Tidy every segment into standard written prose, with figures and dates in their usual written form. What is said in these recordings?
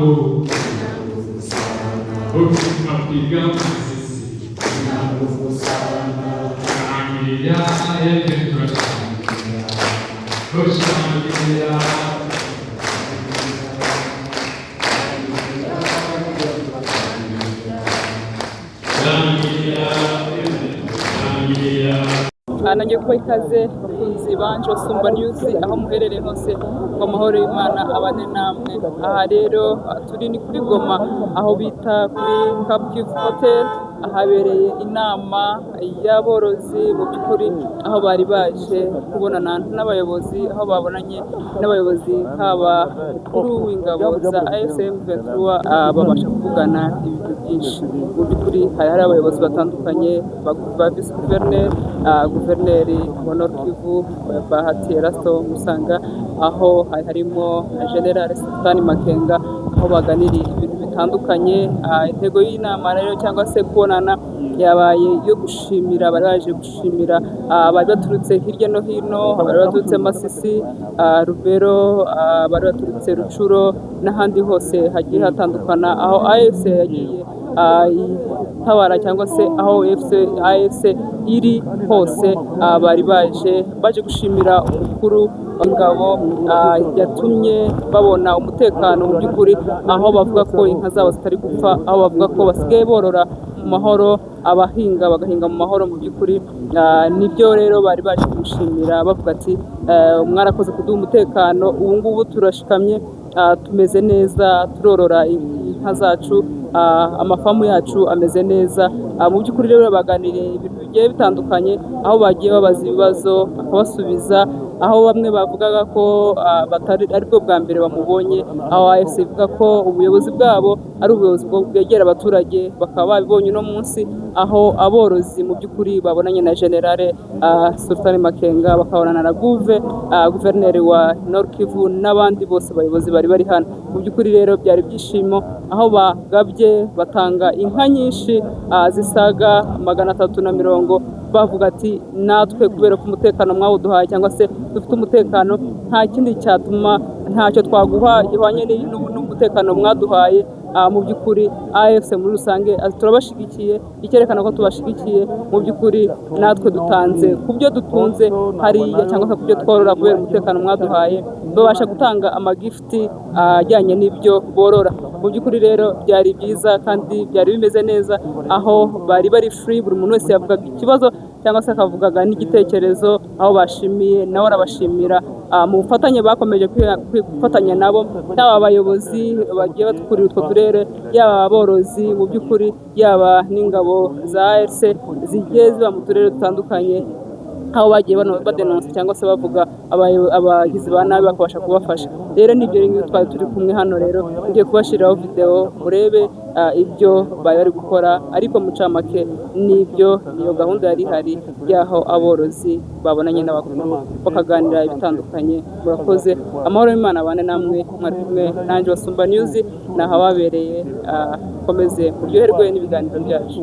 jambo ukipiga sisi familia yetu kushangilia nanjye kuba ikaze bakunzi banje Sumba News aho muherereye hose ngo amahoro y'Imana abane namwe. Aha rero turi ni kuri Goma aho bita kuri Cap Kivu Hotel, ahabereye inama y'aborozi mu by'ukuri aho bari baje kubonana n'abayobozi, aho babonanye n'abayobozi haba kuri w'ingabo za AFC/M23 babasha kuvugana ibintu byinshi. Mu by'ukuri hari abayobozi batandukanye ba vice guverineri, guverineri wa Nord Kivu Bahati Erasto Musanga, aho harimo General Sultani Makenga, aho baganiriye ibintu bitandukanye. Intego y'inama rero cyangwa se kubonana yabaye yo gushimira, bari baje gushimira abari baturutse hirya no hino, abari baturutse Masisi, Rubero, abari baturutse Rucuro n'ahandi hose hagiye hatandukana, aho AFC yagiye tabara cyangwa se aho AFC iri hose. Bari baje gushimira umukuru w'ingabo yatumye babona umutekano mu by'ukuri, aho bavuga ko inka zabo zitari gupfa, aho bavuga ko basigaye borora mu mahoro, abahinga bagahinga mu mahoro. Mu by'ukuri nibyo rero bari baje gushimira, bavuga ati mwarakoze kuduha umutekano, ubu ngubu turashikamye, tumeze neza, turorora inka zacu, amafamu yacu ameze neza. Mu by'ukuri rero baganiriye ibintu bigiye bitandukanye, aho bagiye babaza ibibazo akabasubiza, aho bamwe bavugaga ko batari aribwo bwa mbere bamubonye, aho AFC ivuga ko ubuyobozi bwabo ari ubuyobozi bwegera abaturage, bakaba babibonye uno munsi aho aborozi mu by'ukuri babonanye na Generale Sultani Makenga, bakabonana na guverineri wa Nord Kivu n'abandi bose bayobozi bari hano. Mu by'ukuri rero byari byishimo, aho bagabye batanga inka nyinshi zisaga 340, bavuga ati natwe kubera ko umutekano mwawuduhaye cyangwa se dufite umutekano, nta kindi cyatuma ntacyo twaguha gihwanye n'umutekano mwaduhaye. Mu by'ukuri AFC muri rusange turabashigikiye, icyerekana ko tubashigikiye. Mu by'ukuri natwe dutanze ku byo dutunze hariya cyangwa se ku byo tworora kubera umutekano mwaduhaye, babasha gutanga amagifti ajyanye n'ibyo borora. Mu by'ukuri rero byari byiza kandi byari bimeze neza, aho bari free, buri muntu wese yavugaga ikibazo cyangwa se akavugaga n'igitekerezo, aho bashimiye nawe arabashimira mu bufatanye bakomeje gufatanya nabo, yaba abayobozi bagiye batukuriye utwo turere, yaba aborozi mu by'ukuri, yaba n'ingabo za AFC zigiye ziba mu turere dutandukanye, aho bagiye badenonsa cyangwa se bavuga abagizi ba nabi bakabasha kubafasha. Rero nibyo ringi twari turi kumwe hano, rero ngiye kubashiriraho video murebe ibyo bari gukora, ariko mucamake nibyo niyo gahunda yari hari y'aho aborozi babonanye n'abakuru bakaganira ibitandukanye. Murakoze, amahoro y'Imana abane namwe, mwari kumwe nanjye Sumba News, naho ababereye komeze muryoherwe n'ibiganiro byacu.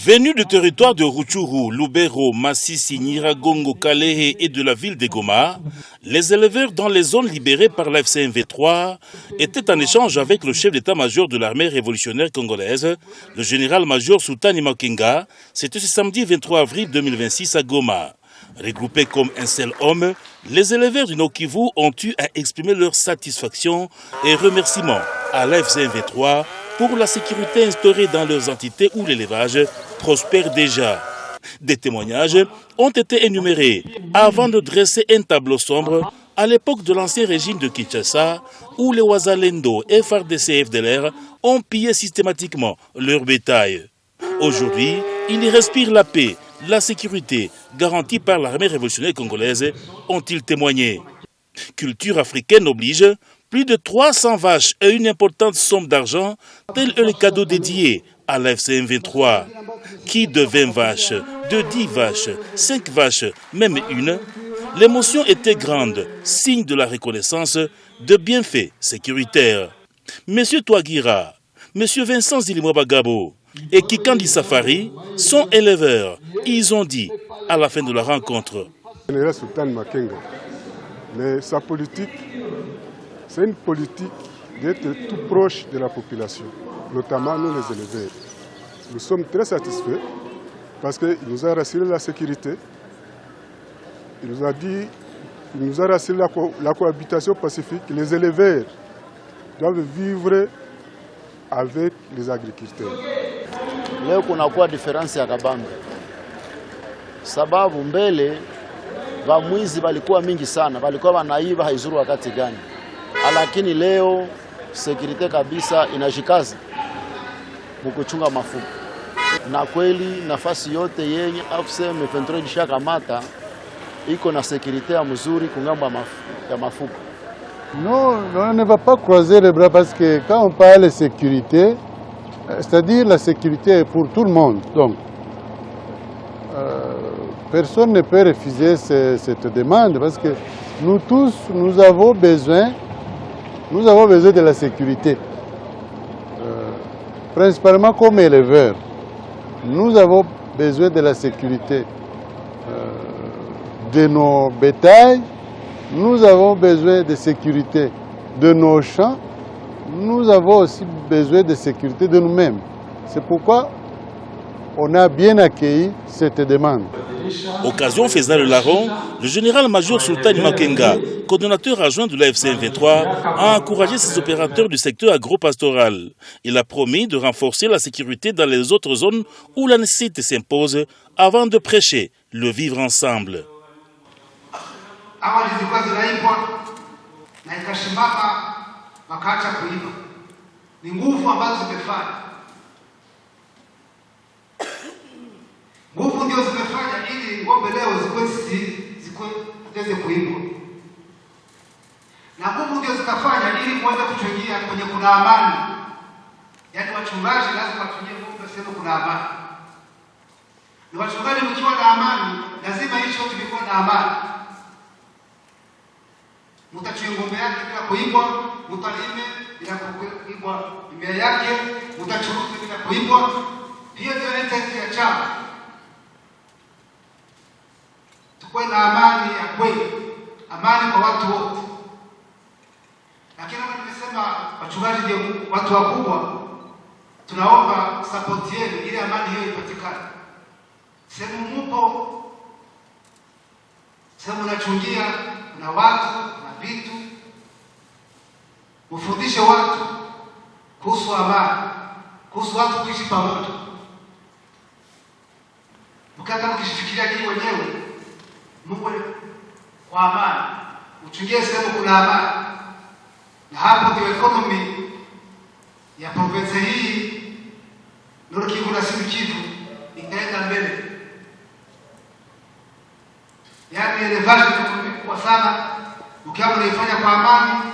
Venus du territoire de Rutshuru, Lubero, Masisi, Nyiragongo, Kalehe et de la ville de Goma, les éleveurs dans les zones libérées par l'AFC/M23 étaient en échange avec le chef d'état-major de l'armée révolutionnaire congolaise, le général-major Sultani Makenga. C'était ce samedi 23 avril 2026 à Goma. Regroupés comme un seul homme, les éleveurs du Nord Kivu ont eu à exprimer leur satisfaction et remerciements à l'AFC/M23 pour la sécurité instaurée dans leurs entités où l'élevage prospère déjà. Des témoignages ont été énumérés avant de dresser un tableau sombre à l'époque de l'ancien régime de Kinshasa, où les Wazalendo et FARDC/FDLR ont pillé systématiquement leur bétail. Aujourd'hui, ils respirent la paix, la sécurité garantie par l'armée révolutionnaire congolaise, ont-ils témoigné. Culture africaine oblige, plus de 300 vaches et une importante somme d'argent, tel est le cadeau dédié à l'AFC/M23. Qui de 20 vaches, de 10 vaches, 5 vaches, même une, l'émotion était grande, signe de la reconnaissance de bienfaits sécuritaires. Monsieur Touagira, Monsieur Vincent Zilimo Bagabo et Kikandi Safari sont éleveurs. Ils ont dit à la fin de la rencontre. Général Sultani Makenga, mais sa politique, C'est une politique d'être tout proche de la population, notamment nous les éleveurs. Nous sommes très satisfaits parce qu'il nous a rassuré la sécurité. Il nous a rassuré la cohabitation pacifique. Les éleveurs doivent vivre avec les agriculteurs. Leo kunakuwa diferensi ya kabambe, sababu mbele wamwizi walikuwa mingi sana, walikuwa wanaiba haizuru wakati gani, lakini leo sekirite kabisa inajikaza mkuchunga mafuko, na kweli nafasi yote yenye afse mefentredi shakamata iko na sekirite ya mzuri kungambo ya mafuko. Non, on ne va pas croiser les bras parce que quand on parle de sécurité, c'est-à-dire la sécurité est pour tout le monde. Donc, personne ne peut refuser cette demande parce que nous tous, nous avons besoin de la sécurité. Principalement comme éleveurs, nous avons besoin de la sécurité de nos bétails. Nous avons besoin de sécurité de nos champs, nous avons aussi besoin de sécurité de nous-mêmes. C'est pourquoi on a bien accueilli cette demande. Occasion faisant le larron, le général-major Sultan Makenga, coordonnateur adjoint de l'AFC M23, a encouragé ses opérateurs du secteur agro-pastoral. Il a promis de renforcer la sécurité dans les autres zones où la nécessité s'impose avant de prêcher le vivre ensemble. Awali zilikuwa zinaibwa na ikashimama wakaacha kuiba. Ni nguvu ambazo zimefanya. Nguvu ndio zimefanya ili ng'ombe leo zikuweze kuibwa. Na nguvu ndio zikafanya ili muweze kuchangia kwenye kuna amani. Yaani wachungaji lazima wachungie ng'ombe sehemu kuna amani. Ni wachungaji mkiwa na amani, lazima hicho kilikuwa na amani. Mutachue ng'ombe yake bila kuibwa, mutalime bila kuibwa mimea yake, mutachuruzi bila kuibwa. Hiyo ndio inahitaji ya chama. Tukuwe na amani ya kweli, amani kwa watu wote. Lakini kama nimesema, wachungaji ndio watu wakubwa, tunaomba support yenu ili amani hiyo ipatikane. Sehemu mupo, sehemu unachungia, kuna watu vitu, ufundishe watu kuhusu amani, kuhusu watu kuishi pamoja. Mkata mkishifikiria nyinyi wenyewe, Mungu kwa amani, uchungie sehemu kuna amani, na hapo ndio economy ya province hii Nord Kivu na Sud Kivu itaenda mbele. Yaani elevation ni kubwa sana. Mkiwa mnaifanya kwa amani,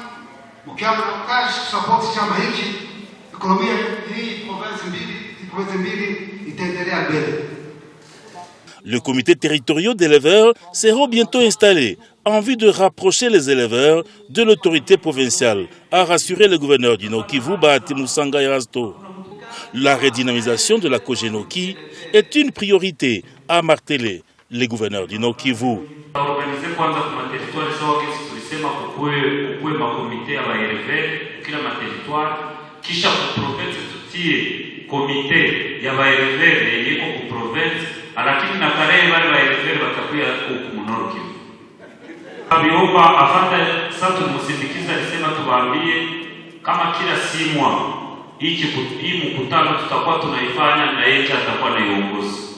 mkiwa mnakaa support chama hiki, ekonomia hii province mbili itaendelea mbele. Le comité territorial d'éleveurs sera bientôt installé en vue de rapprocher les éleveurs de l'autorité provinciale, a rassuré le gouverneur du Nord Kivu, Bahati Musanga Erasto. La redynamisation de la Kojenoki est une priorité, a martelé le gouverneur du Nord Kivu. Organiser kwanza kwa territoire sawa kesi tulisema kukue makomite ya baeleveur kila materitware, kisha ku province tutie komite ya baeleveur yenye ku province, lakini na kare wale baeleveur watakuya huku Nord Kivu. Abiomba afanda sasa tumusindikiza alisema tuwaambie kama kila simwa hii mkutano tutakuwa tunaifanya na yeye atakuwa na uongozi.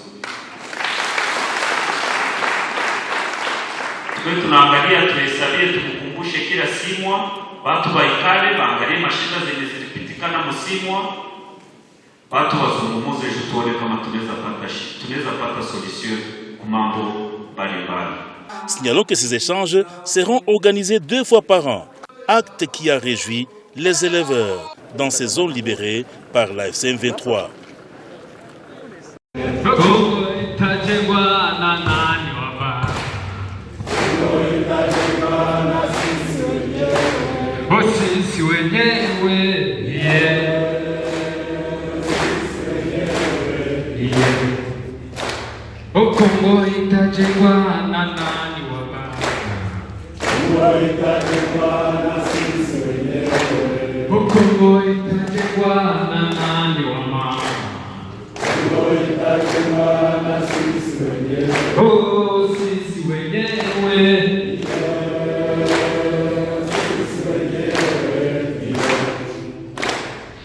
Kwa tunaangalia tuhesabie tumukumbushe kila simwa watu baikale baangalie mashida zenye zilipitikana msimwa watu wazungumuze tuone kama tunaweza pata solution kwa mambo mbalimbali. Signalons que ces échanges seront organisés 2 fois par an, acte qui a réjoui les éleveurs dans ces zones libérées par l'AFC M23. Kongo itajengwa na nani wabaya? Kongo itajengwa na sisi. Kongo itajengwa na nani wa mama? Kongo itajengwa na sisi wenyewe. Oh, sisi wenyewe.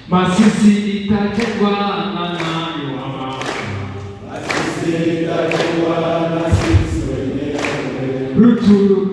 Masisi itajengwa na nani wa mama? Masisi itajengwa na sisi wenyewe. Rutshuru